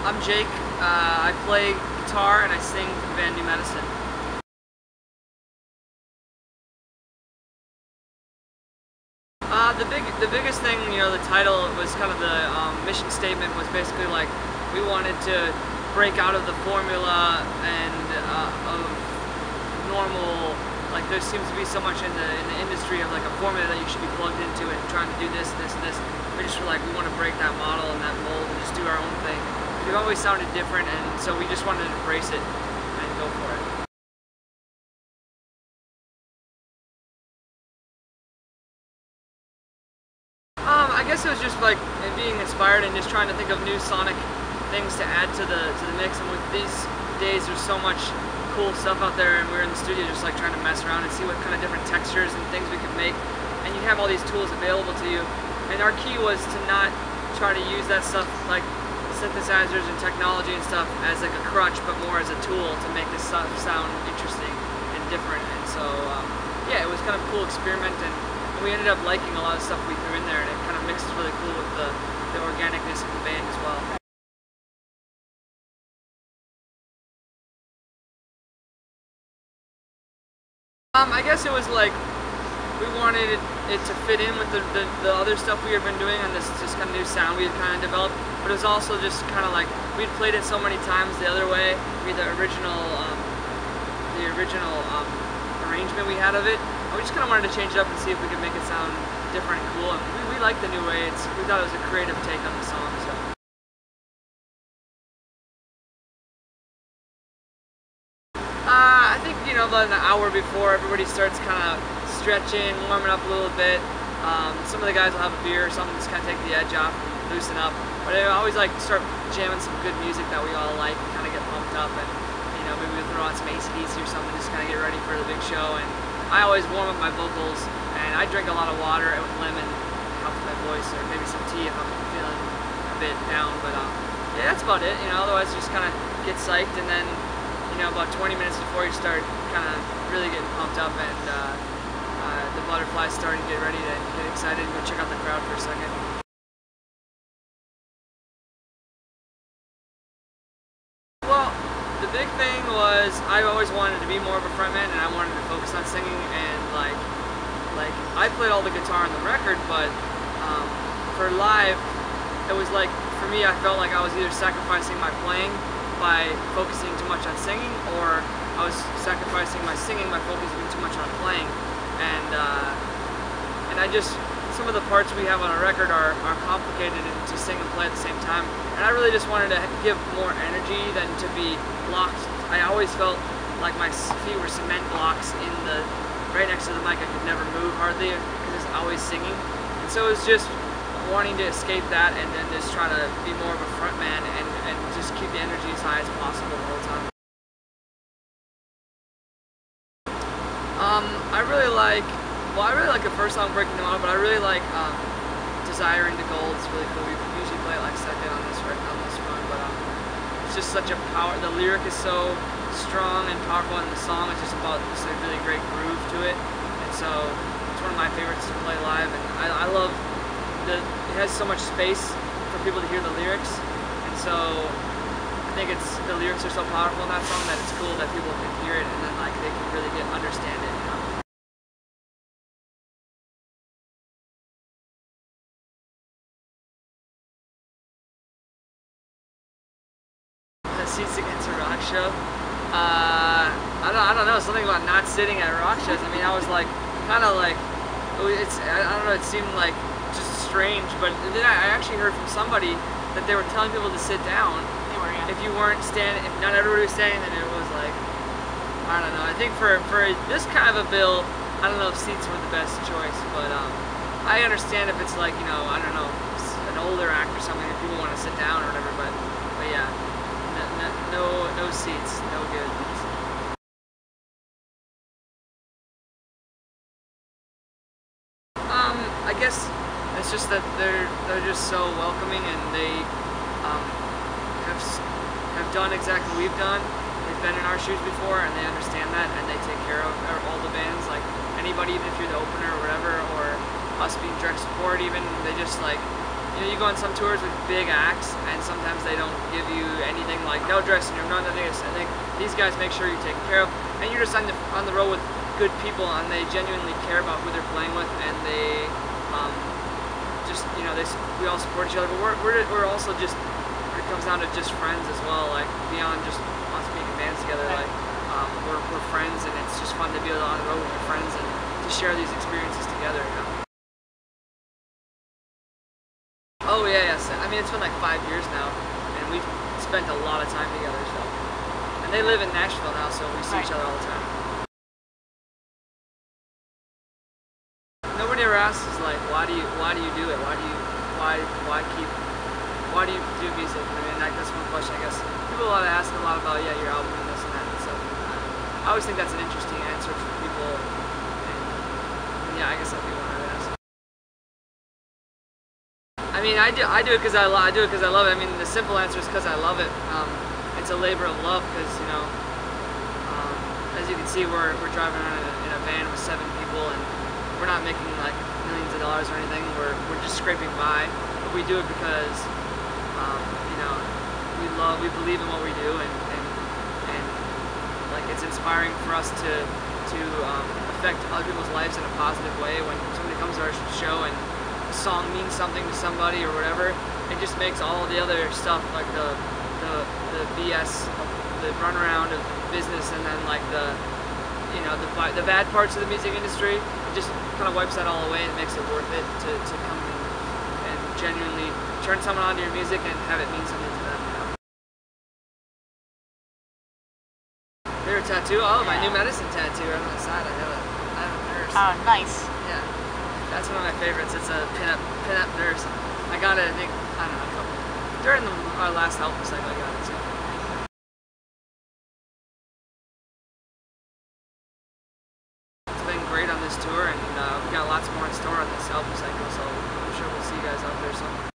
I'm Jake. I play guitar and I sing for the band New Medicine. The biggest thing, you know, the title was kind of the mission statement was basically like we wanted to break out of the formula and of normal. Like there seems to be so much in the industry of like a formula that you should be plugged into and trying to do this, this, and this. We just were like we want to break that model and that mold and just do our own thing. We've always sounded different, and so we just wanted to embrace it and go for it. I guess it was just like being inspired and just trying to think of new sonic things to add to the mix. And with these days, there's so much cool stuff out there, and we're in the studio just like trying to mess around and see what kind of different textures and things we could make. And you have all these tools available to you. And our key was to not try to use that stuff like synthesizers and technology and stuff as like a crutch, but more as a tool to make this stuff sound interesting and different. And so yeah, it was kind of a cool experiment, and we ended up liking a lot of stuff we threw in there, and it kind of mixes really cool with the organicness of the band as well. I guess it was like we wanted it to fit in with the other stuff we had been doing and this just kind of new sound we had kind of developed, but it was also just kind of like we'd played it so many times the other way. The original arrangement we had of it. We just kind of wanted to change it up and see if we could make it sound different and cool. And we liked the new way. We thought it was a creative take on the song. So. I think, you know, about an hour before everybody starts kind of stretching, warming up a little bit. Some of the guys will have a beer or something, just kind of take the edge off, loosen up. But I always like to start jamming some good music that we all like and kind of get pumped up. And you know, maybe we'll throw on some AC/DC or something, just kind of get ready for the big show. And I always warm up my vocals, and I drink a lot of water with lemon, helps my voice, or maybe some tea if I'm feeling a bit down. But yeah, that's about it. You know, otherwise just kind of get psyched, and then you know, about 20 minutes before you start kind of really getting pumped up, and the butterflies starting to get ready to get excited and go check out the crowd for a second. Well, the big thing was I always wanted to be more of a frontman, and I wanted to focus on singing, and like I played all the guitar on the record, but for live it was like, for me, I felt like I was either sacrificing my playing by focusing too much on singing, or I was sacrificing my singing by focusing too much on playing. And I just, some of the parts we have on our record are complicated to sing and play at the same time, and I really just wanted to give more energy than to be blocked. I always felt like my feet were cement blocks in the right next to the mic. I could never move hardly because it's always singing, and so it was just wanting to escape that and then just try to be more of a front man and just keep the energy as high as possible the whole time. I really like the first song, Breaking the Model, but I really like Desiring to Gold. It's really cool. We usually play it like second on this run, but it's just such a power. The lyric is so strong and powerful, and the song is just about just a really great groove to it, and so it's one of my favorites to play live. And I love it has so much space for people to hear the lyrics, and so I think the lyrics are so powerful in that song that it's cool that people can hear it and then like they can really understand it. You know? The Seats Against a Rock show. I don't know, something about not sitting at rock shows. I mean, I was like kind of like I don't know. It seemed like just strange, but then I actually heard from somebody that they were telling people to sit down. If you weren't standing, if not everybody was standing, then it was like, I don't know. I think for this kind of a bill, I don't know if seats were the best choice, but I understand if it's like, you know, I don't know, an older act or something, if people want to sit down or whatever, but yeah, no seats, no good. I guess it's just that they're just so welcoming, and they have done exactly what we've done. They've been in our shoes before, and they understand that, and they take care of all the bands, like anybody, even if you're the opener or whatever, or us being direct support even. They just like, you you know, you go on some tours with big acts, and sometimes they don't give you anything, like no dressing room, none of this. I think these guys make sure you're taken care of, and you're just on the road with good people, and they genuinely care about who they're playing with, and they just, you know, we all support each other. But we're also just, it comes down to just friends as well, like beyond just us being in bands together. Like we're friends, and it's just fun to be on the road with your friends and to share these experiences together. You know? Oh yeah, yes. I mean, it's been like 5 years now, and we've spent a lot of time together. So, and they live in Nashville now, so we see each other all the time. Nobody ever asks us like, why do you do it? Why do you do music? I mean, like, that's one question I guess people ask a lot about. Yeah, your album and this and that and stuff. I always think that's an interesting answer for people. And yeah, I guess that'd be one I'd ask. I mean, I do it because I love it. I mean, the simple answer is because I love it. It's a labor of love because, you know, as you can see, we're driving around in a van with 7 people, and we're not making like millions of dollars or anything. We're just scraping by. But we do it because, you know, we believe in what we do, and like it's inspiring for us to affect other people's lives in a positive way. When somebody comes to our show and a song means something to somebody or whatever, it just makes all the other stuff, like the BS, the runaround of business, and then like the bad parts of the music industry, it just kind of wipes that all away and makes it worth it to come and genuinely turn someone onto your music and have it mean something to them. You know? Favorite tattoo? Oh, my New Medicine tattoo right on the side. I have a nurse. Oh, nice. Yeah, that's one of my favorites. It's a pin-up nurse. I got it, I think, I don't know, during our last album cycle I got it too. It's been great on this tour, and we got lots more in store on this album cycle, so I'm sure we'll see you guys out there soon.